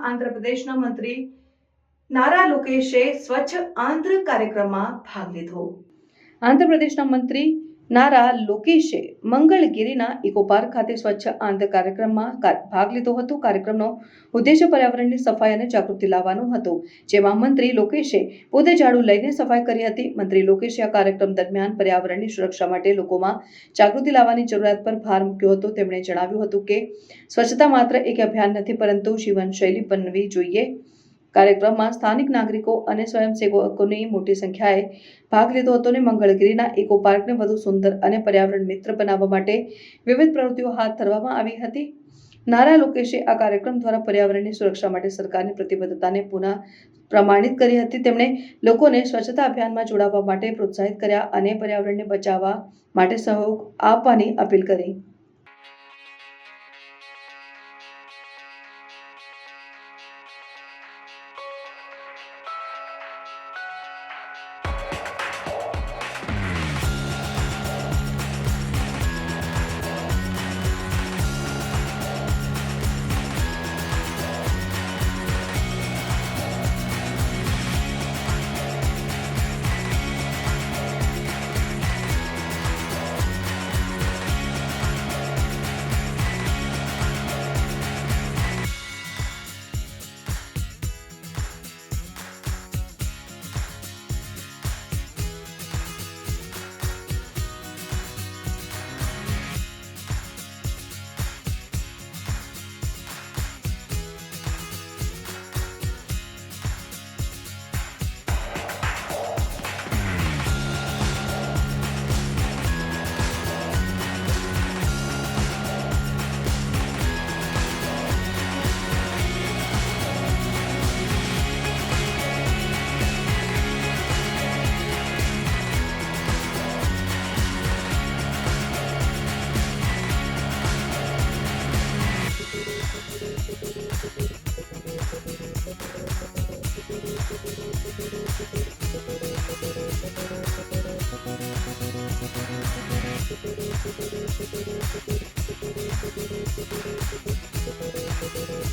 આંધ્રપ્રદેશના મંત્રી નારા લોકેશે સ્વચ્છ આંધ્ર કાર્યક્રમમાં ભાગ લીધો। આંધ્રપ્રદેશના મંત્રી નારા લોકેશે મંગળગિરીના ઇકો પાર્ક ખાતે સ્વચ્છ આંધ્ર કાર્યક્રમમાં ભાગ લીધો હતો। કાર્યક્રમનો ઉદ્દેશ્ય પર્યાવરણની સફાઈ અને જાગૃતિ લાવવાનો હતો, જેમાં મંત્રી લોકેશે પોતે ઝાડુ લઈને સફાઈ કરી હતી। મંત્રી લોકેશે આ કાર્યક્રમ દરમિયાન પર્યાવરણની સુરક્ષા માટે લોકોમાં જાગૃતિ લાવવાની જરૂરિયાત પર ભાર મૂક્યો હતો। તેમણે જણાવ્યું હતું કે સ્વચ્છતા માત્ર એક અભિયાન નથી, પરંતુ જીવનશૈલી બનવી જોઈએ। કાર્યક્રમમાં સ્થાનિક નાગરિકો અને સ્વયંસેવકોની મોટી સંખ્યાએ ભાગ લીધો હતો અને મંગળગિરીના ઇકો પાર્કને વધુ સુંદર અને પર્યાવરણ મિત્ર બનાવવા માટે વિવિધ પ્રવૃત્તિઓ હાથ ધરવામાં આવી હતી। નારા લોકેશે આ કાર્યક્રમ દ્વારા પર્યાવરણની સુરક્ષા માટે સરકારની પ્રતિબદ્ધતાને પુનઃ પ્રમાણિત કરી હતી। તેમણે લોકોને સ્વચ્છતા અભિયાનમાં જોડાવા માટે પ્રોત્સાહિત કર્યા અને પર્યાવરણને બચાવવા માટે સહયોગ આપવાની અપીલ કરી।